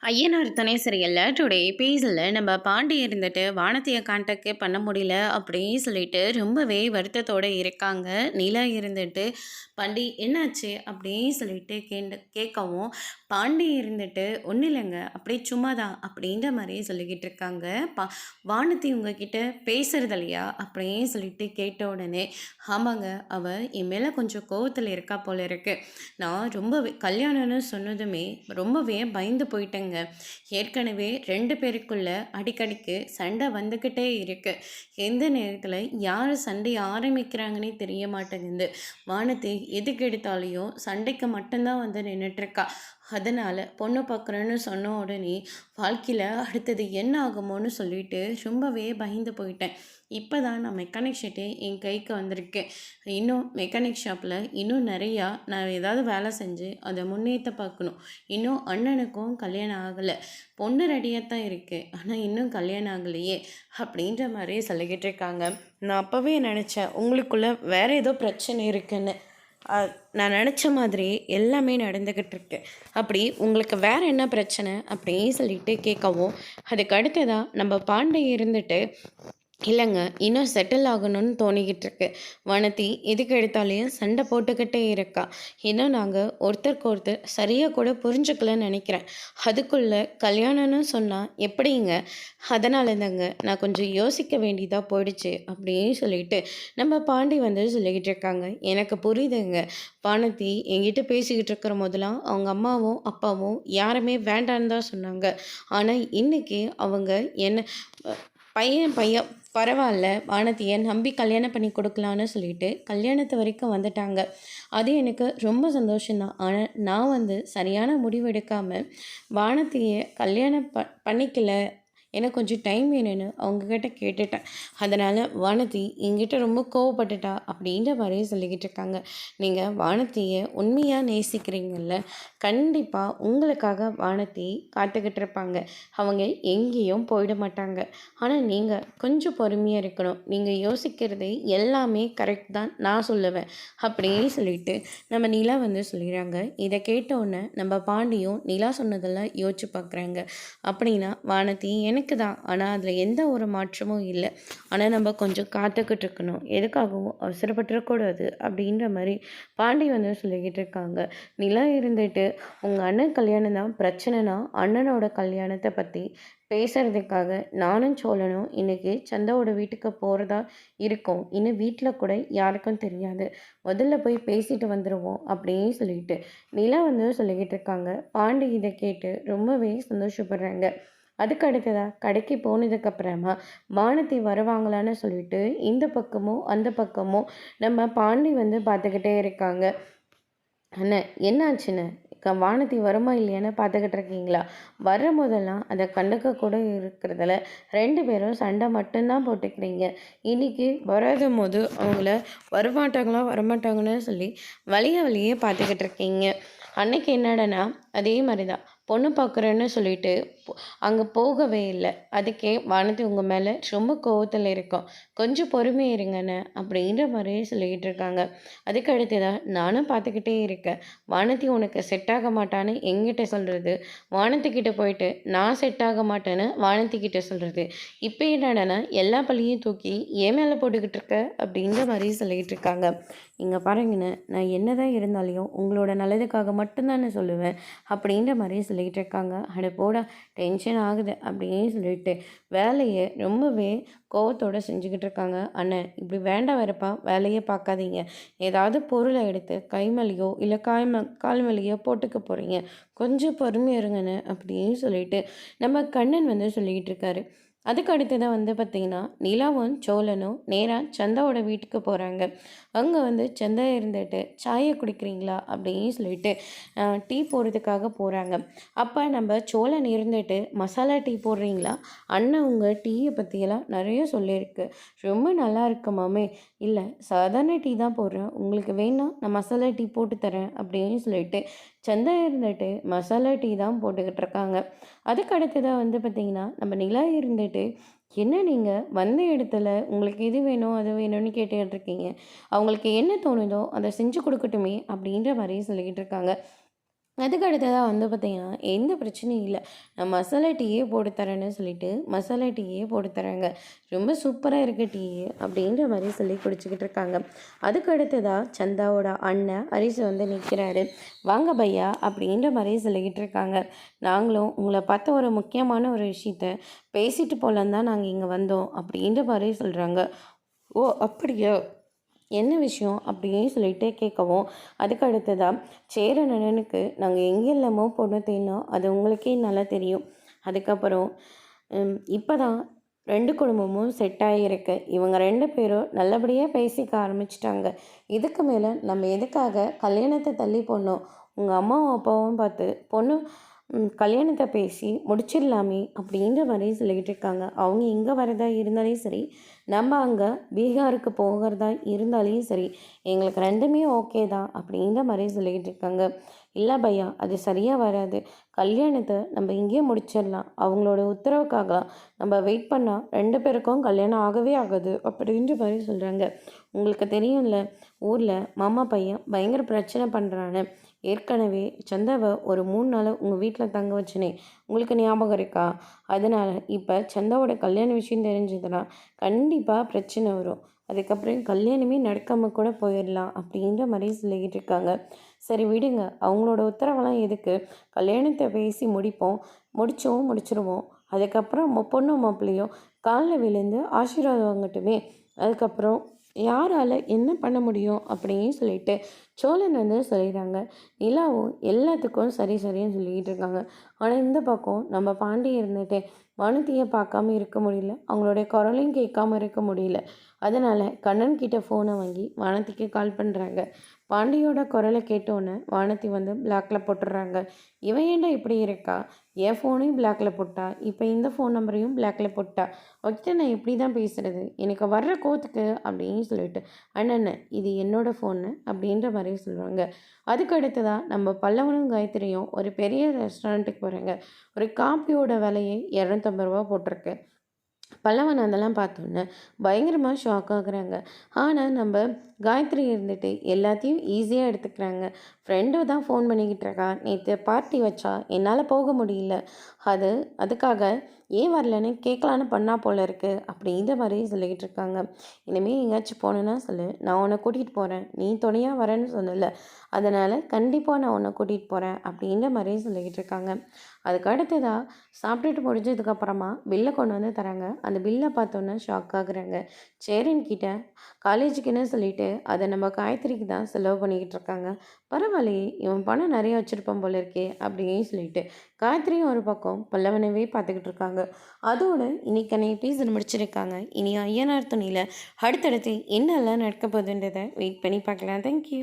ஐயனார் துணை சரியில்ல. டுடே எபிசோட்ல நம்ம பாண்டி இருந்துட்டு வானதிய கான்டாக்டே பண்ண முடியல அப்படின்னு சொல்லிட்டு ரொம்பவே வருத்தத்தோட இருக்காங்க. நிலா இருந்துட்டு பாண்டி என்னாச்சு அப்படின்னு சொல்லிட்டு கேட்கவும் பாண்டி இருந்துட்டு ஒன்றும் இல்லைங்க அப்படியே சும்மா தான் அப்படின்ற மாதிரி சொல்லிக்கிட்டு இருக்காங்க. வானதி உங்ககிட்ட பேசுறது இல்லையா அப்படின்னு சொல்லிட்டு கேட்ட உடனே ஆமாங்க, அவள் என் மேலே கொஞ்சம் கோவத்தில் இருக்கா போல இருக்கு. நான் ரொம்பவே கல்யாணம்னு சொன்னதுமே ரொம்பவே பயந்து போயிட்டேங்க. ஏற்கனவே 2 பேருக்குள்ள அடிக்கடிக்கு சண்டை வந்துக்கிட்டே இருக்கு. எந்த நேரத்தில் யார் சண்டை ஆரம்பிக்கிறாங்கன்னே தெரிய மாட்டேங்குது. வானதி எதுக்கு எடுத்தாலையும் சண்டைக்கு மட்டும்தான் வந்து நின்றுட்டுருக்கா. அதனால் பொண்ணு பார்க்குறேன்னு சொன்ன உடனே வாழ்க்கையில் அடுத்தது என்ன ஆகுமோன்னு சொல்லிட்டு ரொம்பவே பயந்து போயிட்டேன். இப்போ தான் நான் மெக்கானிக் ஷெட்டே என் கைக்கு வந்திருக்கேன். இன்னும் மெக்கானிக் ஷாப்பில் இன்னும் நிறையா நான் ஏதாவது வேலை செஞ்சு அதை முன்னேற்ற பார்க்கணும். இன்னும் அண்ணனுக்கும் கல்யாணம் ஆகலை. பொண்ணு ரெடியாக தான் இருக்குது, ஆனால் இன்னும் கல்யாணம் ஆகலையே அப்படின்ற மாதிரி சொல்லிக்கிட்டு இருக்காங்க. நான் அப்போவே நினச்சேன் உங்களுக்குள்ளே வேறு ஏதோ பிரச்சனை இருக்குன்னு. நான் நினச்ச மாதிரி எல்லாமே நடந்துக்கிட்டு இருக்கு. அப்படி உங்களுக்கு வேறு என்ன பிரச்சனை அப்படின்னு சொல்லிட்டு கேட்கவும் அதுக்கு அடுத்ததாக நம்ம பாண்டே இருந்துட்டு இல்லைங்க, இன்னும் செட்டில் ஆகணும்னு தோணிக்கிட்டு இருக்கு. வனத்தி எதுக்கு எடுத்தாலையும் சண்டை போட்டுக்கிட்டே இருக்கா. இன்னும் நாங்கள் ஒருத்தருக்கு ஒருத்தர் சரியாக கூட புரிஞ்சுக்கலன்னு நினைக்கிறேன். அதுக்குள்ளே கல்யாணம்னு சொன்னால் எப்படிங்க? அதனால தாங்க நான் கொஞ்சம் யோசிக்க வேண்டியதாக போயிடுச்சு அப்படின்னு சொல்லிட்டு நம்ம பாண்டி வந்து சொல்லிக்கிட்டு இருக்காங்க. எனக்கு புரியுதுங்க. வானதி என்கிட்ட பேசிக்கிட்டு இருக்கிற போதெல்லாம் அவங்க அம்மாவும் அப்பாவும் யாருமே வேண்டான்னு தான் சொன்னாங்க. ஆனால் இன்றைக்கி அவங்க என்ன பையன் பையன் பரவாயில்ல, வானதியை நம்பி கல்யாணம் பண்ணி கொடுக்கலான்னு சொல்லிட்டு கல்யாணத்து வரைக்கும் வந்துட்டாங்க. அது எனக்கு ரொம்ப சந்தோஷம்தான். ஆனால் நான் வந்து சரியான முடிவு எடுக்காமல் வானதியை கல்யாணம் பண்ணிக்கல, எனக்கு கொஞ்சம் டைம் வேணும்னு அவங்கக்கிட்ட கேட்டுட்டேன். அதனால் வானதி என்கிட்ட ரொம்ப கோவப்பட்டுட்டா அப்படின்ற மாதிரியே சொல்லிக்கிட்டு இருக்காங்க. நீங்கள் வானதியை உண்மையாக நேசிக்கிறீங்கல்ல, கண்டிப்பாக உங்களுக்காக வானதி காத்துக்கிட்டு இருப்பாங்க. அவங்க எங்கேயும் போயிட மாட்டாங்க. ஆனால் நீங்கள் கொஞ்சம் பொறுமையாக இருக்கணும். நீங்கள் யோசிக்கிறது எல்லாமே கரெக்ட் தான் நான் சொல்லுவேன் அப்படின்னு சொல்லிட்டு நம்ம நிலா வந்து சொல்லிடுறாங்க. இதை கேட்டவுடனே நம்ம பாண்டியும் நிலா சொன்னதெல்லாம் யோசிச்சு பார்க்குறாங்க. அப்படின்னா வானதி எனக்கு தான், ஆனால் அதில் எந்த ஒரு மாற்றமும் இல்லை. ஆனால் நம்ம கொஞ்சம் காத்துக்கிட்டு இருக்கணும், எதுக்காகவும் அவசரப்பட்டுறக்கூடாது அப்படின்ற மாதிரி பாண்டி வந்து சொல்லிக்கிட்டு இருக்காங்க. நிலா இருந்துட்டு உங்கள் அண்ணன் கல்யாணம் தான் பிரச்சனைனா அண்ணனோட கல்யாணத்தை பற்றி பேசுகிறதுக்காக நானும் சோழனும் இன்றைக்கி சந்தாவோட வீட்டுக்கு போகிறதா இருக்கோம். இன்னும் வீட்டில் கூட யாருக்கும் தெரியாது. முதல்ல போய் பேசிட்டு வந்துடுவோம் அப்படின்னு சொல்லிட்டு நிலா வந்து சொல்லிக்கிட்டு இருக்காங்க. பாண்டி இதை கேட்டு ரொம்பவே சந்தோஷப்படுறாங்க. அதுக்கு அடுத்ததாக கடைக்கு போனதுக்கப்புறமா வானதி வருவாங்களான்னு சொல்லிட்டு இந்த பக்கமும் அந்த பக்கமும் நம்ம பாண்டி வந்து பார்த்துக்கிட்டே இருக்காங்க. அண்ணன் என்னாச்சுன்னு வானதி வருமா இல்லையான்னு பார்த்துக்கிட்டு இருக்கீங்களா? வர்ற போதெல்லாம் அதை கண்டுக்க கூட இருக்கிறதில்ல. 2 பேரும் சண்டை மட்டும்தான் போட்டுக்கிறீங்க. இன்றைக்கி வராத போது அவங்கள வரமாட்டாங்களா வரமாட்டாங்கன்னு சொல்லி வழியே பார்த்துக்கிட்டு இருக்கீங்க. அன்னைக்கு என்னடனா அதே மாதிரி தான் பொண்ணு பார்க்குறேன்னு சொல்லிட்டு அங்கே போகவே இல்லை. அதுக்கே வானதி உங்கள் மேலே ரொம்ப கோவத்தில் இருக்கும். கொஞ்சம் பொறுமையாக இருங்கண்ணே அப்படின்ற மாதிரியே சொல்லிக்கிட்டு இருக்காங்க. அதுக்கு அடுத்ததாக நானும் பார்த்துக்கிட்டே இருக்கேன். வானதி உனக்கு செட் ஆக மாட்டான்னு எங்கிட்ட சொல்கிறது, வானத்திக்கிட்ட போயிட்டு நான் செட் ஆக மாட்டேன்னு வானத்திக்கிட்ட சொல்கிறது. இப்போ என்னடனா எல்லா பள்ளியும் தூக்கி ஏன் மேலே போட்டுக்கிட்டு இருக்க அப்படின்ற மாதிரி சொல்லிக்கிட்டு இருக்காங்க. இங்கே பாருங்கண்ணே, நான் என்னதான் இருந்தாலையும் உங்களோட நல்லதுக்காக மட்டும்தானே சொல்லுவேன் அப்படின்ற மாதிரி சொல்லிக்கிட்டு இருக்காங்க. அட போடா, டென்ஷன் ஆகுது அப்படின்னு சொல்லிட்டு வேலையை ரொம்பவே கோவத்தோடு செஞ்சுக்கிட்டு இருக்காங்க. அண்ணன் இப்படி வேண்டாம் வரப்பா, வேலையே பார்க்காதீங்க. ஏதாவது பொருளை எடுத்து கை மேலேயோ இல்லை கால் மேலேயோ போட்டுக்க போகிறீங்க, கொஞ்சம் பொறுமையாக இருங்கண்ணே அப்படின்னு சொல்லிட்டு நம்ம கண்ணன் வந்து சொல்லிக்கிட்டு இருக்காரு. அதுக்கு அடுத்ததாக வந்து பார்த்திங்கன்னா நிலாவும் சோழனும் நேராக சந்தாவோட வீட்டுக்கு போகிறாங்க. அங்கே வந்து சந்தா இருந்துட்டு சாயை குடிக்கிறீங்களா அப்படின்னு சொல்லிட்டு டீ போடுறதுக்காக போகிறாங்க. அப்போ நம்ம சோழன் இருந்துட்டு மசாலா டீ போடுறீங்களா? அண்ணன் உங்கள் டீயை பற்றியெல்லாம் நிறைய சொல்லியிருக்கு, ரொம்ப நல்லா இருக்கு மாமே. இல்லை, சாதாரண டீ தான் போடுறேன், உங்களுக்கு வேணா நான் மசாலா டீ போட்டு தரேன் அப்படின்னு சொல்லிட்டு சந்தா இருந்துட்டு மசாலா டீ தான் போட்டுக்கிட்டு இருக்காங்க. அதுக்கு அடுத்ததாக வந்து பார்த்திங்கன்னா நம்ம நிலா இருந்துட்டு என்ன நீங்கள் வந்த இடத்துல உங்களுக்கு இது வேணும் அது வேணும்னு கேட்டுக்கிட்டு இருக்கீங்க, அவங்களுக்கு என்ன தோணுதோ அதை செஞ்சு கொடுக்கட்டுமே அப்படின்ற மாதிரி சொல்லிக்கிட்டு இருக்காங்க. அதுக்கு அடுத்ததா வந்து பார்த்தீங்கன்னா, எந்த பிரச்சனையும் இல்ல. நான் மசாலா டீயே போட்டு தரேன்னு சொல்லிட்டு, மசாலா டீயே போட்டு தராங்க. ரொம்ப சூப்பரா இருக்கு டீ அப்படின்ற மாரி சொல்லி குடிச்சுக்கிட்டு இருக்காங்க. அதுக்கு அடுத்ததா சந்தாவோட அண்ணன் ஹரிஷ் வந்து நிற்கிறாரு. "வாங்க பையா" அப்படின்ற மாரி சொல்லிக்கிட்டு இருக்காங்க. "நாங்களும் உங்கள பார்த்து ஒரு முக்கியமான ஒரு விஷயத்த பேசிட்டு போலான்னு தான் நாங்க இங்க வந்தோம்" அப்படின்ற மாரி சொல்றாங்க. "ஓ! அப்படியா? என்ன விஷயம்?" அப்படின்னு சொல்லிட்டு கேட்கவும், அதுக்கு அடுத்ததா சேரன் அண்ணனுக்கு நாங்கள் எங்கெல்லாமோ பொண்ணு தேடினோம். அது உங்களுக்கே நல்லா தெரியும். அதுக்கப்புறம் இப்போ தான் 2 குடும்பமும் செட் ஆகியிருக்கு. இவங்க 2 பேரும் நல்லபடியாக பேசிக்க ஆரம்பிச்சிட்டாங்க. இதுக்கு மேலே நம்ம எதுக்காக கல்யாணத்தை தள்ளி போடணும்? உங்கள் அம்மாவும் அப்பாவும் பார்த்து பொண்ணு கல்யாணத்தை பேசி முடிச்சிடலாமே அப்படின்ற மாதிரி சொல்லிக்கிட்டு இருக்காங்க. அவங்க இங்கே வரதா இருந்தாலும் சரி, நம்ம அங்கே பீகாருக்கு போகிறதா இருந்தாலும் சரி, எங்களுக்கு 2மே ஓகே தான் அப்படின்ற மாதிரி சொல்லிக்கிட்டு இருக்காங்க. இல்லை பையா, அது சரியாக வராது. கல்யாணத்தை நம்ம இங்கேயே முடிச்சிடலாம். அவங்களோட உத்தரவுக்காக நம்ம வெயிட் பண்ணால் 2 பேருக்கும் கல்யாணம் ஆகவே ஆகாது அப்படின்ற மாதிரி சொல்கிறாங்க. உங்களுக்கு தெரியும்ல, ஊரில் மாமா பையன் பயங்கர பிரச்சனை பண்ணுறான்னு. ஏற்கனவே சந்தாவை ஒரு 3 நாள் உங்கள் வீட்டில் தங்க வச்சனே, உங்களுக்கு ஞாபகம் இருக்கா? அதனால் இப்போ சந்தாவோட கல்யாண விஷயம் தெரிஞ்சதுன்னா கண்டிப்பாக பிரச்சனை வரும். அதுக்கப்புறம் கல்யாணமே நடக்காமல் கூட போயிடலாம் அப்படின்ற மாதிரி சொல்லிக்கிட்டு இருக்காங்க. சரி விடுங்க, அவங்களோட உத்தரவெல்லாம் எதுக்கு? கல்யாணத்தை பேசி முடிப்போம், முடிச்சிருவோம். அதுக்கப்புறம் பொண்ணும் மாப்பிள்ளையும் காலில் விழுந்து ஆசீர்வாதம் வாங்கட்டுமே. அதுக்கப்புறம் யாரால் என்ன பண்ண முடியும் அப்படின்னு சொல்லிட்டு சோழன் வந்து சொல்லிடுறாங்க. நிலாவும் எல்லாத்துக்கும் சரி சரின்னு சொல்லிக்கிட்டு இருக்காங்க. ஆனால் இந்த பக்கம் நம்ம பாண்டி இருந்துட்டு வானதியை பார்க்காம இருக்க முடியல, அவங்களுடைய குரலையும் கேட்காம இருக்க முடியல. அதனால் கண்ணன் கிட்ட ஃபோனை வாங்கி வானதிக்கு கால் பண்ணுறாங்க. பாண்டியோட குரலை கேட்டோன்னே வானதி வந்து பிளாக்ல போட்டுடுறாங்க. இவன் ஏன்டா இப்படி இருக்கா? என் ஃபோனையும் பிளாக்ல போட்டா, இப்போ இந்த ஃபோன் நம்பரையும் பிளாக்ல போட்டா, அவகிட்ட நான் எப்படி தான் பேசுறது? எனக்கு வர்ற கோத்துக்கு அப்படின்னு சொல்லிட்டு, அண்ணன் இது என்னோட ஃபோனு அப்படின்ற மாதிரி சொல்லுவாங்க. அதுக்கு அடுத்ததாக நம்ம பல்லவனும் காயத்ரியும் ஒரு பெரிய ரெஸ்டாரண்ட்டுக்கு போகிறாங்க. ஒரு காப்பியோட விலையை ரூ. 250 போட்டிருக்கு. பல்லவன் அதெல்லாம் பார்த்தோன்னே பயங்கரமாக ஷாக் ஆகுறாங்க. ஆனால் நம்ம காயத்ரி இருந்துட்டு எல்லாத்தையும் ஈஸியாக எடுத்துக்கிறாங்க. ஃப்ரெண்டு தான் ஃபோன் பண்ணிக்கிட்டு இருக்கா, நேற்று பார்ட்டி வச்சா என்னால் போக முடியல, அதுக்காக ஏன் வரலன்னு கேட்கலான்னு பண்ணா போல இருக்கு அப்படின்ற மாதிரி சொல்லிக்கிட்டு இருக்காங்க. இனிமேல் எங்கேயாச்சும் போனேன்னா சொல்லு, நான் உன்னை கூட்டிகிட்டு போகிறேன். நீ துணையாக வரேன்னு சொன்னல, அதனால் கண்டிப்பாக நான் உன்னை கூட்டிகிட்டு போகிறேன் அப்படின்ற மாதிரி சொல்லிக்கிட்டு இருக்காங்க. அதுக்கு அடுத்ததாக சாப்பிட்டுட்டு முடிஞ்சதுக்கப்புறமா பில்லை கொண்டு வந்து தராங்க. அந்த பில்லை பார்த்தோன்னே ஷாக் ஆகுறாங்க. சேரன் கிட்ட காலேஜுக்குன்னு சொல்லிட்டு அதை நம்ம காயத்ரிக்கு தான் செலவு பண்ணிக்கிட்டு இருக்காங்க. பரவாயில்லையே, இவன் பணம் நிறைய வச்சுருப்பான் போல இருக்கே அப்படின்னு சொல்லிட்டு காயத்ரியும் ஒரு பக்கம் பல்லவனவே பார்த்துக்கிட்டு இருக்காங்க. அதோடு இன்னைக்கான எபிசோட் முடிச்சிருக்காங்க. இனி ஐயனார் துணியில் அடுத்தடுத்து என்னெல்லாம் நடக்க போகுதுன்றதை வெயிட் பண்ணி பார்க்கலாம். தேங்க்யூ.